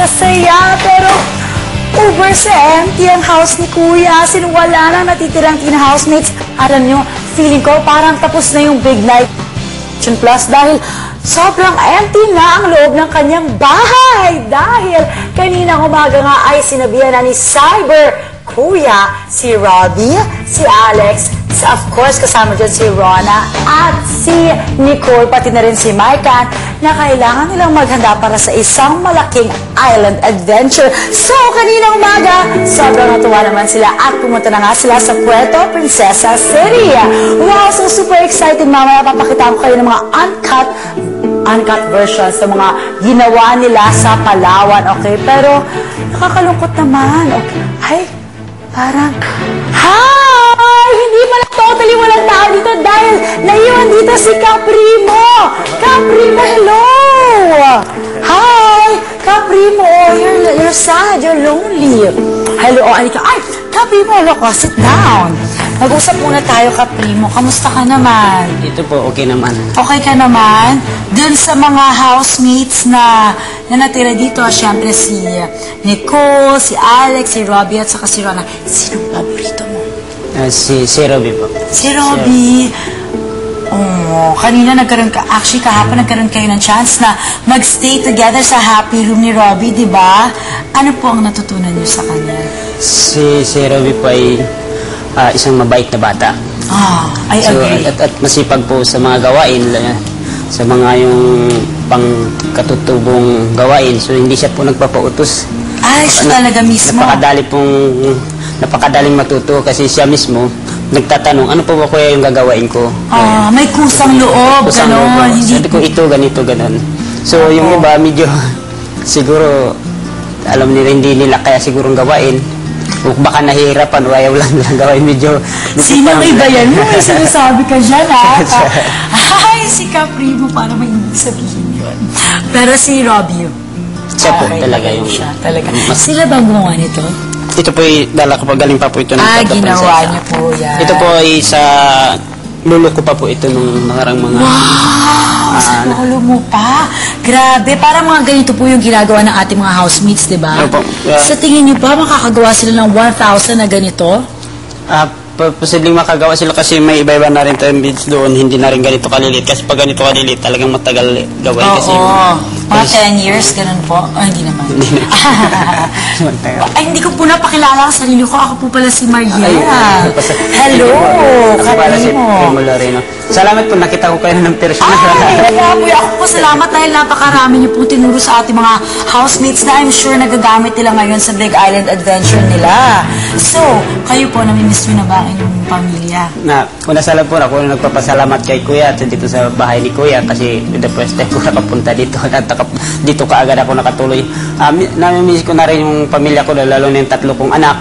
saya. Pero over sa empty ang house ni Kuya. Wala nang natitirang teen housemates. Alam nyo, feeling ko parang tapos na yung big night plus dahil sobrang empty na ang loob ng kanyang bahay. Dahil kaninang umaga nga ay sinabihan na ni Cyber Kuya si Robbie, si Alex, of course kasama dyan si Rona at si Nicole, pati na rin si Micah, na kailangan nilang maghanda para sa isang malaking island adventure. So, kanina umaga, sobrang natuwa naman sila at pumunta na nga sila sa Puerto Princesa City. Wow, so super excited. Mamaya papakitaan ko kayo ng mga uncut versions sa mga ginawa nila sa Palawan, okay? Pero, nakakalungkot naman, okay? Ay, parang, hi! Hindi pala totally walang tao dito dahil naiwan dito si Caprimo! Caprimo, hello! Hi! Caprimo, you're sad, you're lonely. Hello, Anika. Ay, Caprimo, look, sit down. Mag-usap muna tayo, Caprimo. Kamusta ka naman? Ito po, okay naman. Okay ka naman? Dun sa mga housemates na natira dito, syempre si Nicole, si Alex, si Robbie, at saka si Rona. Sinong paborito mo? Si Robbie po. Si Robbie. Oh, kanina actually kahapon nagkaroon kayo ng chance na mag-stay together sa happy room ni Robbie, di ba? Ano po ang natutunan niyo sa kanya? Si Robbie po ay isang mabait na bata. I agree. At masipag po sa mga gawain, sa mga yung pangkatutubong gawain. So hindi siya po nagpapautos. Ay, siya talaga mismo. Napakadaling matuto kasi siya mismo nagtatanong, ano po ba kuya yung gagawain ko? May kusang loob, gano'n. Sabi ko, ito, ganito, gano'n. So, yung iba, medyo, siguro, alam nila, hindi nila kaya sigurong gawain. O baka nahihirapan, o ayaw lang nilang gawain, medyo... Sino iba yan mo? May sinasabi ka dyan, ha? Ay, si Caprimo, para may hindi sabihin yun. Pero si Robbie, siya po, talaga yung... Talaga. Sila bang gumawa nito? Ito po ay dala ko galing pa po ito ng ginawa niya po yan. Ito po ay sa lulo ko pa po ito nung nakarang mga... Wow! Sa lulo mo pa? Grabe, parang mga ganito po yung ginagawa ng ating mga housemates, di ba? Opo. Sa tingin niyo ba makakagawa sila ng 1,000 na ganito? Posibleng makagawa sila kasi may iba-iba na rin tayong bids doon, hindi na rin ganito kalilit. Kasi pag ganito kalilit, talagang matagal gawin. Oo, kasi mga 10 years, ganun po. Hindi naman. Ay, hindi ko po napakilala ang sarili ko. Ako po pala si Mariela. Hello, Caprimo. Salamat po, nakita ko kayo ng person. Ako po salamat dahil napakarami niyo po tinuro sa ating mga housemates na I'm sure nagagamit nila ngayon sa Big Island Adventure nila. So, kayo po, namimiss niyo na ba ang inyong pamilya? Una sa alam po, ako nagpapasalamat kay Kuya at dito sa bahay ni Kuya kasi the first time ko nakapunta dito at dito kaagad ako nakatuloy. Namimiss ko na rin yung pamilya ko, lalo na yung 3 kong anak.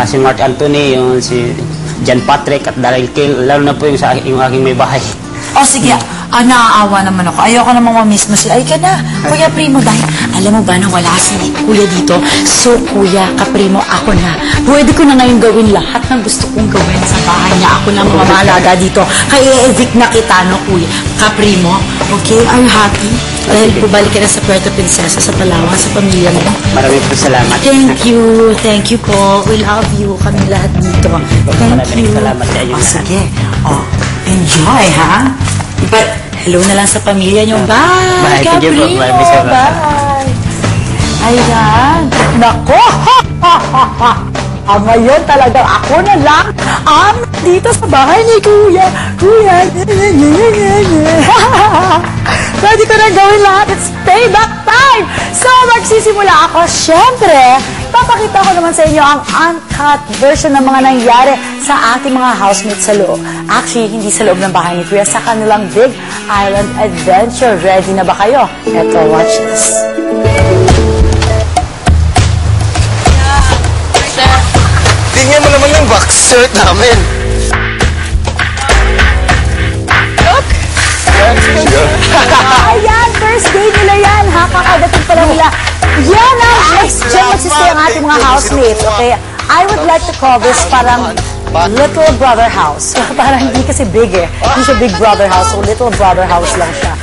Si Mark Anthony, yung si John Patrick at Daryl Kill, lalo na po yung aking may bahay. Sige, naaawa naman ako. Ayoko namang mamiss mo sila. Ay ka na, Kuya Primo, dahil alam mo ba na wala si Kuya dito? So, Kuya Caprimo, ako na. Pwede ko na ngayon gawin lahat ng gusto kong gawin sa bahay niya. Ako na mamamalaga dito. Kaya evict na kita, no, Kuya Caprimo? Okay, are you happy? Dahil bubalik ka na sa Puerto Princesa, sa Palawan, sa pamilya mo. Maraming po salamat. Thank you po. We love you. Kami lahat dito. Thank you. Salamat sa inyo. Sige. Enjoy, ha? But, hello na lang sa pamilya niyo. Bye! Caprimo! Bye! Ayan. Nako! Ngayon talagang ako na lang ang dito sa bahay ni Kuya. Pwede ko na gawin lahat. It's payback time! So, magsisimula ako. Siyempre, papakita ko naman sa inyo ang uncut version ng mga nangyari sa ating mga housemates sa loob. Actually, hindi sa loob ng bahay ni Kuya, sa kanilang Big Island Adventure. Ready na ba kayo? Eto, watch this. Tingnan mo naman yung box shirt namin. Look! Ayan, first day nila yan, ha? Kakadating pa lang nila. Yan ang magsistay ang ating mga housemates, okay? I would like to call this parang little brother house. Parang hindi kasi big eh. Hindi siya big brother house, so little brother house lang siya.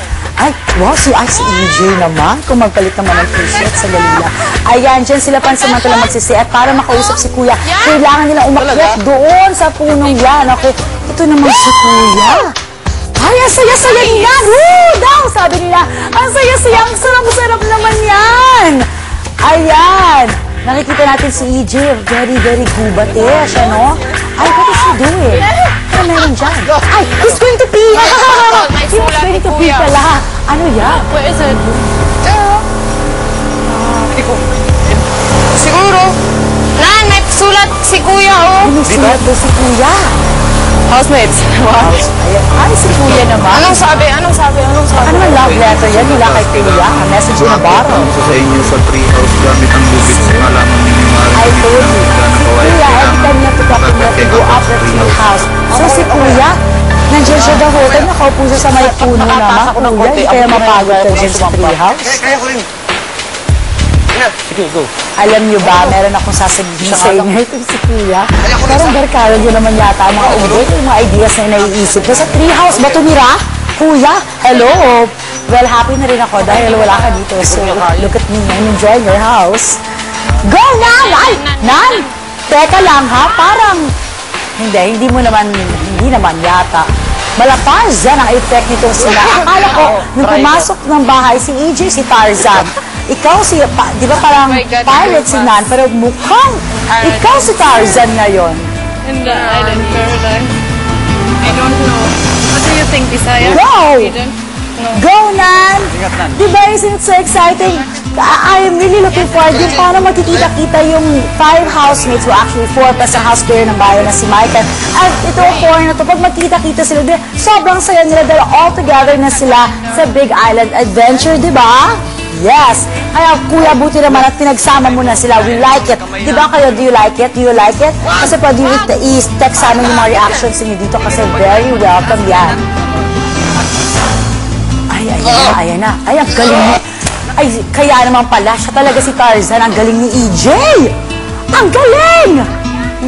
Ay, wow, si EJ naman. Kung magpalit naman ng t-shirt sa Galila. Ayan, dyan sila pansamantala magsisi. At para makausap si Kuya, kailangan nila umakyat doon sa punong yan. Ako, ito naman si Kuya. Ay, ang saya-saya niya. Woo! Daw, sabi nila. Ang saya-saya, ang sarap-sarap naman yan. Ayan. Nakikita natin si EJ. Very, very gubate siya, no? Ay, what is he doing? Ano meron dyan? Ay, he's going to pee! He's going to pee pala. Ano yan? Where is it? Siguro. Nan, may sulat si Kuya, oh. Ano sulat daw si Kuya? Housemates. Wow. Ayan. Ay, si Kuya naman. Anong sabi? Anong sabi? Anong sabi? Ano ang love letter yan? Mula kay Kuya. A message in a bottle. Ito sa inyo sa treehouse gamit ang lubid sa malaman ninyo I told you. Kuya, every time you have to talk to me, you have to go up the tree house. So si Kuya, nandiyan siya daw hotel, nakaupo siya sa may puno naman. Kuya, hindi kaya mapagod ka dyan sa tree house. Kaya ko rin. Sige, go. Alam niyo ba, meron akong sasabihin sa inyo itong si Kuya. Parang barkada niyo naman yata ang mga ubod, yung mga ideas na naiisip. Sa tree house ba tumira? Kuya, hello. Well, happy na rin ako dahil wala ka dito. So, look at me, I'm enjoying your house. Go, Nan! Ay, Nan! Teka lang ha, parang... Hindi naman yata. Malapas yan ang effect nitong sila. Akala ko, nung pumasok ng bahay, si EJ, si Tarzan. Ikaw di ba parang pirate si Nan, pero mukhang ikaw si Tarzan ngayon. In the island paradise. I don't know. What do you think, Bisaya? Go! You don't know. Go, Nan! Di ba, isn't it so exciting? I am really looking forward yung para magkikita-kita yung 5 housemates, well actually 4 plus ang house player ng bayan na si Michael. At ito, 4 na to, pag magkita-kita sila, sobrang saya nila dahil all together na sila sa Big Island Adventure, di ba? Yes! Kaya Kuya, buti naman at pinagsama mo na sila. We like it. Di ba kayo, do you like it? Do you like it? Kasi pwede i-text sa amin yung mga reactions niyo dito kasi very welcome yan. Ayan na. Ay, ang galing mo. Ay, kaya naman pala, siya talaga si Tarzan. Ang galing ni EJ. Ang galing!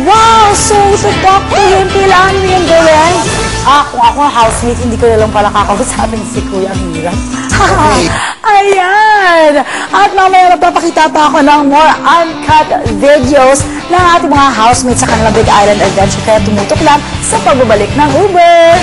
Wow! So, to talk to him, kailangan mo yung gawin. Kung ako housemate, hindi ko na lang pala kakausapin si Kuya. Ang hirap. Ayan! At mamaya magpapakita pa ako ng more uncut videos ng ating mga housemates sa kanilang Big Island Adventure. Kaya tumutok lang sa pagbabalik ng Uber.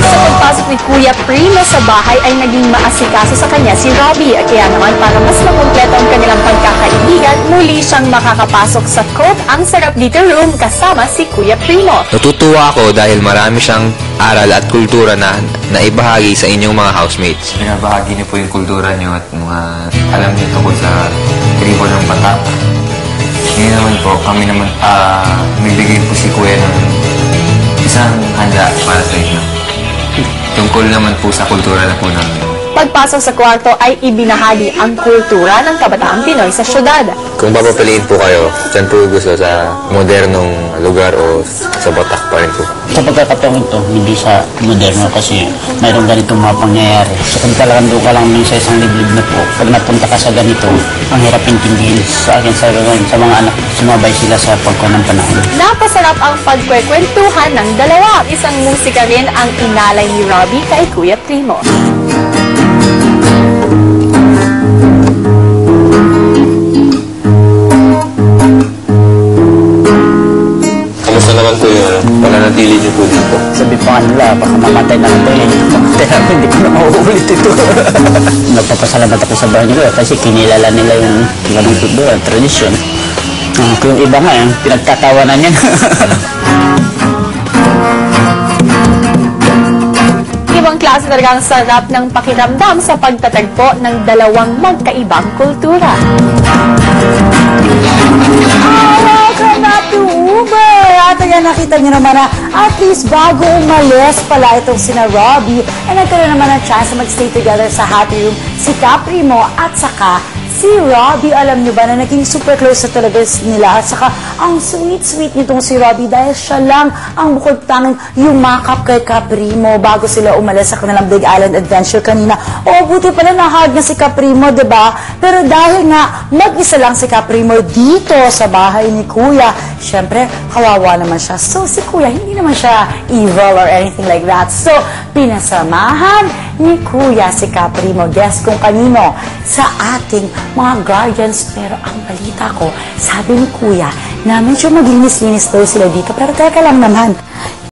Sa pagpasok ni Kuya Primo sa bahay ay naging maasikaso sa kanya si Robbie. Kaya naman para mas makumpleto ang kanilang pagkakaibigan, muli siyang makakapasok sa Coke Ang Sarap Dito Room kasama si Kuya Primo. Natutuwa ako dahil marami siyang aral at kultura na naibahagi sa inyong mga housemates. Binabahagi niyo po yung kultura niyo at mga alam niyo tungkol sa tribo ng Batak. Ngayon naman po, kami naman, nagbigay po si Kuya ng isang handa para sa inyo. Tungkol naman po sa kultura na po namin. Pagpasok sa kwarto ay ibinahagi ang kultura ng kabataang Pinoy sa syudad. Kung papapiliin po kayo, saan po gusto, sa modernong lugar o sa Batak pa rin po? Sa pagkakataon ito, hindi sa moderno kasi mayroong ganitong mga pangyayari. So kung talagang doon ka lang sa isang liblib na po, pag napunta ka sa ganito, ang hirap intindihin sa akin sa mga anak, sumabay sila sa pagkuha ng panahon. Napasarap ang pagkwekwentuhan ng dalawa. Isang musika rin ang inalay ni Robbie kay Kuya Primo. Kamusta naman po yun? Pananatili niyo po dito? Sabi pa nga nila, baka mamatay na ito eh. Mamatay na hindi ko na mauulit ito. Nagpapasalamat ako sa bahay nila kasi kinilala nila yung ganong kultura, tradisyon. Yung iba nga, yung pinagtatawanan yan. Ibang klase talaga ang sarap ng pakiramdam sa pagtatagpo ng dalawang magkaibang kultura. Welcome back to Uber! At ayan, nakita niyo naman na at least bago umalis pala itong sina Robbie, ay nagkaroon naman ng chance na mag-stay together sa happy room si Caprimo at saka Si Robbie, alam nyo ba na naging super close na talaga nila. At saka, ang sweet-sweet nitong si Robbie dahil siya lang ang bukod tanging yumakap kay Caprimo bago sila umalis sa kanilang Big Island Adventure kanina. O, buti pala nahag niya si Caprimo, diba? Pero dahil nga, mag-isa lang si Caprimo dito sa bahay ni Kuya, syempre, kawawa naman siya. So, si Kuya, hindi naman siya evil or anything like that. So, pinasamahan ni Kuya si Caprimo. Guess kung kanino sa ating mga guardians. Pero ang balita ko, sabi ni Kuya na medyo maglinis-linis daw sila dito. Pero teka lang naman,